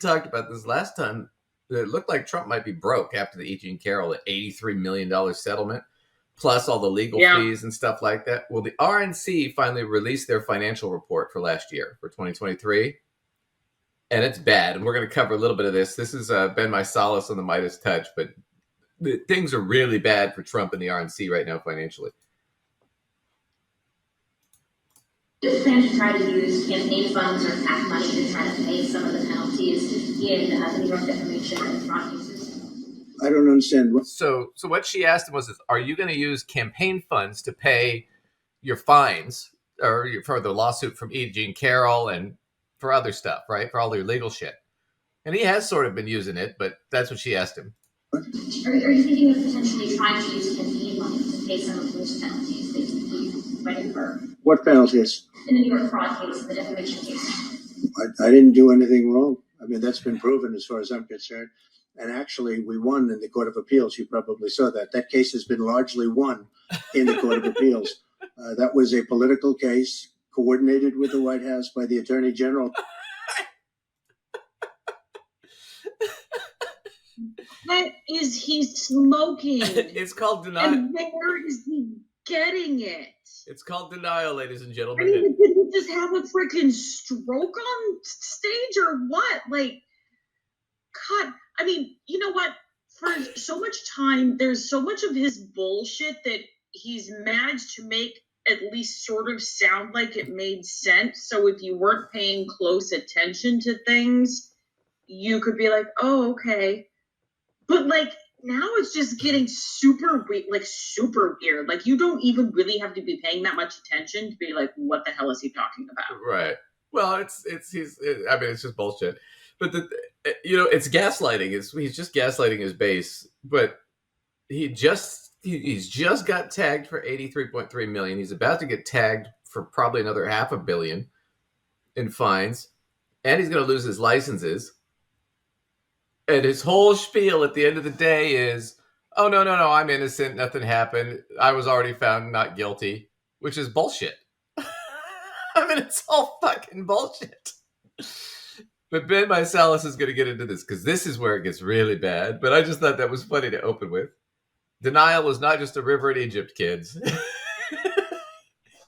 talked about this last time. It looked like Trump might be broke after the E. Jean Carroll $83 million settlement, plus all the legal fees and stuff like that. Well, the RNC finally released their financial report for last year, for 2023. And it's bad. And we're going to cover a little bit of this. This has been my solace on the Midas Touch, but things are really bad for Trump and the RNC right now financially. Just plan to try to use campaign funds or PAC money to try to pay some of the penalties in the New York defamation and fraud cases. I don't understand. So what she asked him was, are you going to use campaign funds to pay your fines or for the lawsuit from E. Jean Carroll and for other stuff, right? For all your legal shit. And he has sort of been using it, but that's what she asked him. Are you thinking of potentially trying to use campaign money to pay some of those penalties that you might incur? What penalties? In the New York fraud case, the defamation case. I didn't do anything wrong. I mean, that's been proven as far as I'm concerned. And actually, we won in the Court of Appeals. You probably saw that. That case has been largely won in the Court of Appeals. That was a political case coordinated with the White House by the Attorney General. What is he smoking? It's called denial. And where is he getting it? It's called denial, ladies and gentlemen. I mean, did he just have a freaking stroke on stage or what? Like, God, I mean, you know what? For so much time, there's so much of his bullshit that he's managed to make at least sort of sound like it made sense. So if you weren't paying close attention to things, you could be like, oh, okay. But like, now it's just getting super weird, like super weird. Like you don't even really have to be paying that much attention to be like, what the hell is he talking about? Right. Well, it's just bullshit. But it's gaslighting. He's just gaslighting his base. But he's just got tagged for $83.3 million. He's about to get tagged for probably another $500 million in fines, and he's going to lose his licenses. And his whole spiel at the end of the day is, oh, no, I'm innocent. Nothing happened. I was already found not guilty, which is bullshit. I mean, it's all fucking bullshit. But Ben Meiselas is going to get into this because this is where it gets really bad. But I just thought that was funny to open with. Denial is not just a river in Egypt, kids.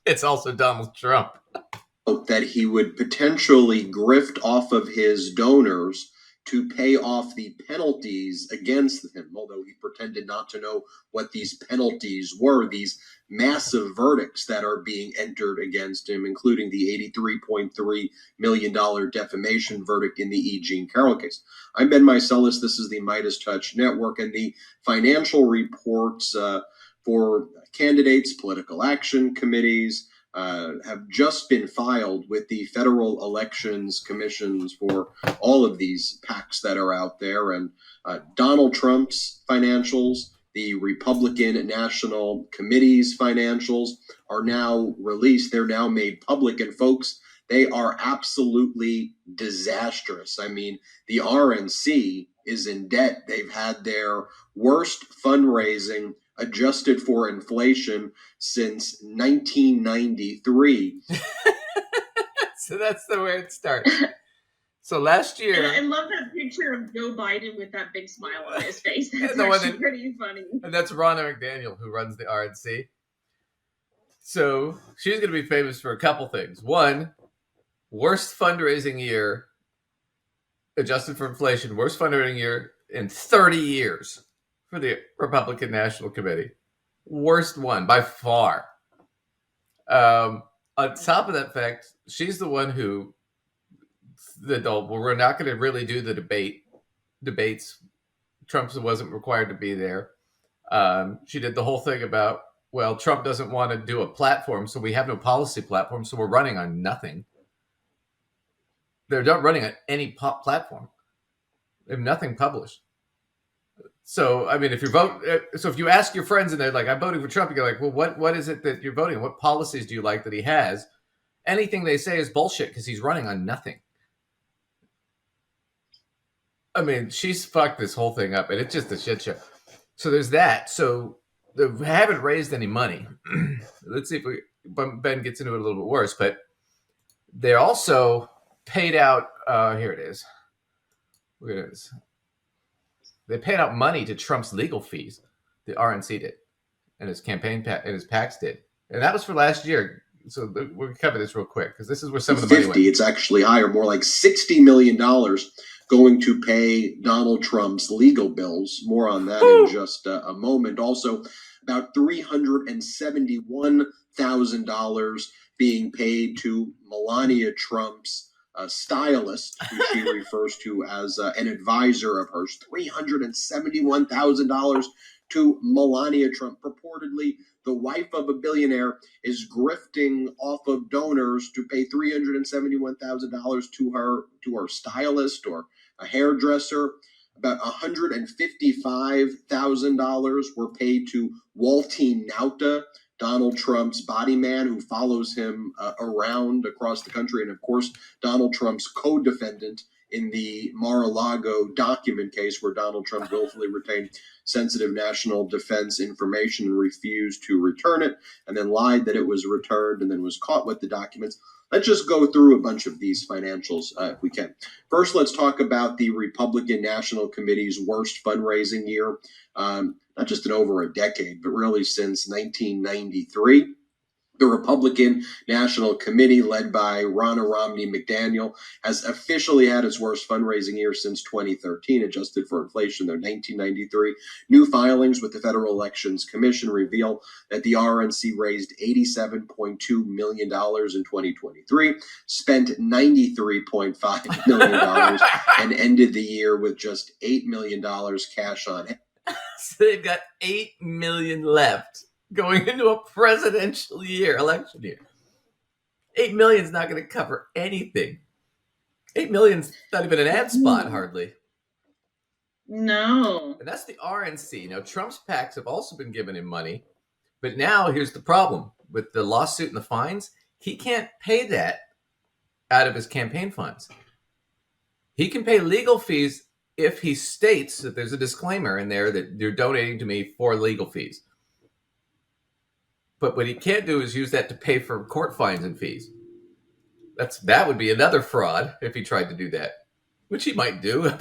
It's also Donald Trump. That he would potentially grift off of his donors to pay off the penalties against him, although he pretended not to know what these penalties were, these massive verdicts that are being entered against him, including the $83.3 million defamation verdict in the E. Jean Carroll case. I'm Ben Meiselas. This is the Midas Touch Network, and the financial reports for candidates, political action committees, have just been filed with the federal elections commissions for all of these PACs that are out there. And Donald Trump's financials, the Republican National Committee's financials are now released. They're now made public. And folks, they are absolutely disastrous. I mean, the RNC is in debt. They've had their worst fundraising adjusted for inflation since 1993. So that's the way it starts. So last year... And I love that picture of Joe Biden with that big smile on his face. That's actually pretty funny. And that's Ronna McDaniel, who runs the RNC. So she's going to be famous for a couple things. One, worst fundraising year, adjusted for inflation, worst fundraising year in 30 years. For the Republican National Committee. Worst one by far. On top of that fact, she's the one who we're not going to really do the debates. Trump wasn't required to be there. She did the whole thing about, well, Trump doesn't want to do a platform, so we have no policy platform, so we're running on nothing. They're not running on any platform. They have nothing published. So, I mean, if you ask your friends and they're like, I'm voting for Trump, you're like, well, what is it that you're voting on? What policies do you like that he has? Anything they say is bullshit because he's running on nothing. I mean, she's fucked this whole thing up and it's just a shit show. So there's that. So they haven't raised any money. Let's see if Ben gets into it a little bit worse, but they also paid out, here it is. Look at this. They paid out money to Trump's legal fees. The RNC did, and his campaign and his PACs did, and that was for last year. So we'll cover this real quick because this is where some of the money went. It's actually higher, more like $60 million going to pay Donald Trump's legal bills. More on that in just a moment. Also, about $371,000 being paid to Melania Trump's stylist, who she refers to as an advisor of hers. $371,000 to Melania Trump. Purportedly, the wife of a billionaire is grifting off of donors to pay $371,000 to her stylist or a hairdresser. About $155,000 were paid to Waltine Nauta, Donald Trump's body man, who follows him around across the country, and of course Donald Trump's co-defendant in the Mar-a-Lago document case, where Donald Trump willfully retained sensitive national defense information and refused to return it, and then lied that it was returned and then was caught with the documents. Let's just go through a bunch of these financials if we can. First, let's talk about the Republican National Committee's worst fundraising year, not just in over a decade, but really since 1993. The Republican National Committee, led by Ronna Romney McDaniel, has officially had its worst fundraising year since 2013, adjusted for inflation, though 1993. New filings with the Federal Elections Commission reveal that the RNC raised $87.2 million in 2023, spent $93.5 million, and ended the year with just $8 million cash on hand. So they've got $8 million left going into a presidential election year. $8 million is not going to cover anything. $8 million's not even an ad spot, hardly. No. And that's the RNC. Now, Trump's PACs have also been giving him money, but now here's the problem. With the lawsuit and the fines, he can't pay that out of his campaign funds. He can pay legal fees if he states that there's a disclaimer in there that you're donating to me for legal fees. But what he can't do is use that to pay for court fines and fees. That would be another fraud if he tried to do that, which he might do. I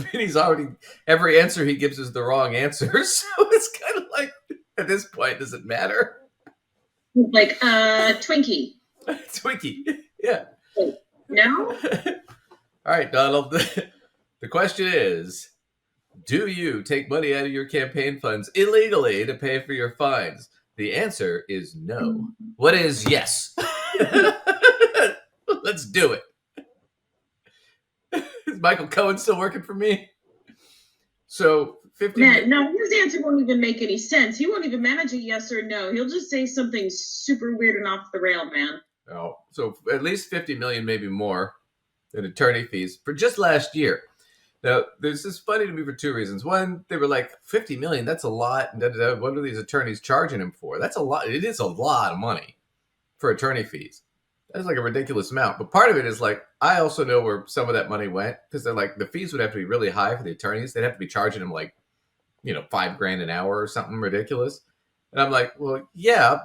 mean, every answer he gives is the wrong answer. So it's kind of like, at this point, does it matter? Like, Twinkie. Twinkie, yeah. No? All right, Donald. The question is, do you take money out of your campaign funds illegally to pay for your fines? The answer is no. What is yes? Let's do it. Is Michael Cohen still working for me? So 50. No, his answer won't even make any sense. He won't even manage a yes or no. He'll just say something super weird and off the rail, man. Oh, so at least 50 million, maybe more, in attorney fees for just last year. Now, this is funny to me for two reasons. One, they were like, 50 million, that's a lot. What are these attorneys charging him for? That's a lot. It is a lot of money for attorney fees. That's like a ridiculous amount. But part of it is like, I also know where some of that money went, because they're like, the fees would have to be really high for the attorneys. They'd have to be charging them like, $5,000 an hour or something ridiculous. And I'm like, well, yeah,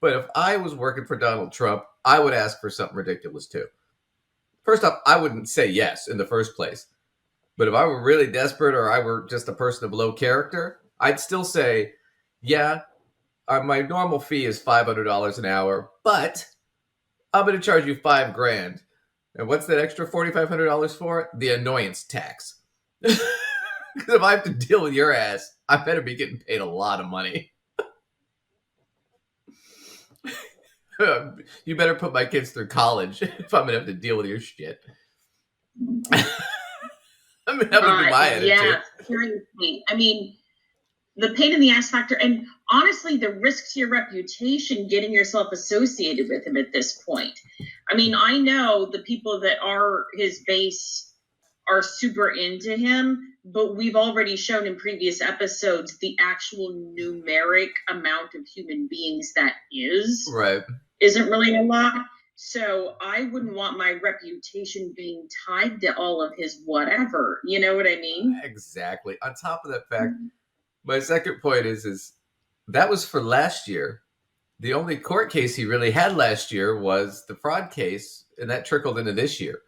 but if I was working for Donald Trump, I would ask for something ridiculous too. First off, I wouldn't say yes in the first place. But if I were really desperate or I were just a person of low character, I'd still say, yeah, my normal fee is $500 an hour, but I'm going to charge you $5,000. And what's that extra $4,500 for? The annoyance tax. Because if I have to deal with your ass, I better be getting paid a lot of money. You better put my kids through college if I'm going to have to deal with your shit. I mean, that would be my attitude. Yeah, seriously. I mean, the pain in the ass factor, and honestly, the risk to your reputation getting yourself associated with him at this point. I mean, I know the people that are his base are super into him, but we've already shown in previous episodes the actual numeric amount of human beings that isn't really a lot. So I wouldn't want my reputation being tied to all of his whatever. You know what I mean? Exactly. On top of that fact, my second point is that was for last year. The only court case he really had last year was the fraud case, and that trickled into this year.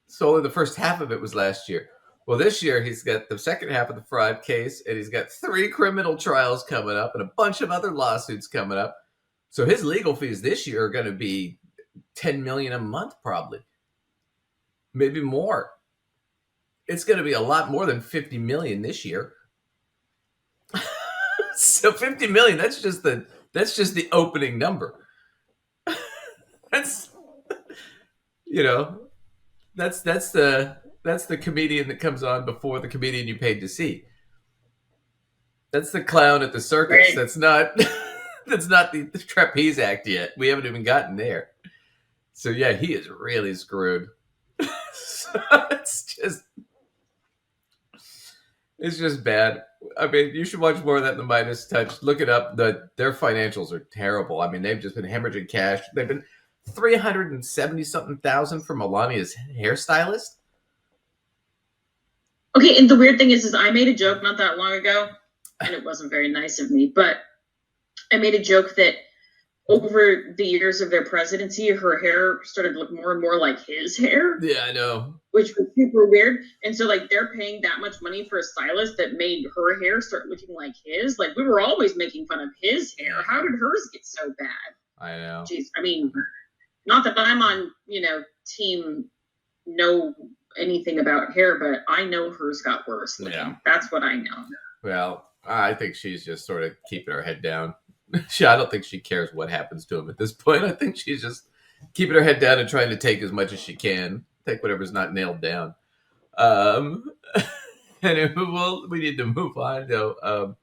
So only the first half of it was last year. Well, this year he's got the second half of the fraud case, and he's got 3 criminal trials coming up and a bunch of other lawsuits coming up. So his legal fees this year are going to be $10 million a month, probably, maybe more. It's going to be a lot more than $50 million this year. So $50 million, that's just the opening number. That's, you know, that's the comedian that comes on before the comedian you paid to see. That's the clown at the circus. Right. That's not the trapeze act yet. We haven't even gotten there. So yeah, he is really screwed. So it's just bad. I mean, you should watch more of that in the Midas Touch. Look it up. Their financials are terrible. I mean, they've just been hemorrhaging cash. They've been $370-something thousand for Melania's hairstylist. Okay, and the weird thing is I made a joke not that long ago, and it wasn't very nice of me, but I made a joke that over the years of their presidency, her hair started to look more and more like his hair. Yeah, I know. Which was super weird. And so, like, they're paying that much money for a stylist that made her hair start looking like his. Like, we were always making fun of his hair. How did hers get so bad? I know. Jeez, I mean, not that I'm on, team know anything about hair, but I know hers got worse looking. Yeah. That's what I know. Well, I think she's just sort of keeping her head down. I don't think she cares what happens to him at this point. I think she's just keeping her head down and trying to take as much as she can. Take whatever's not nailed down. And we need to move on, though.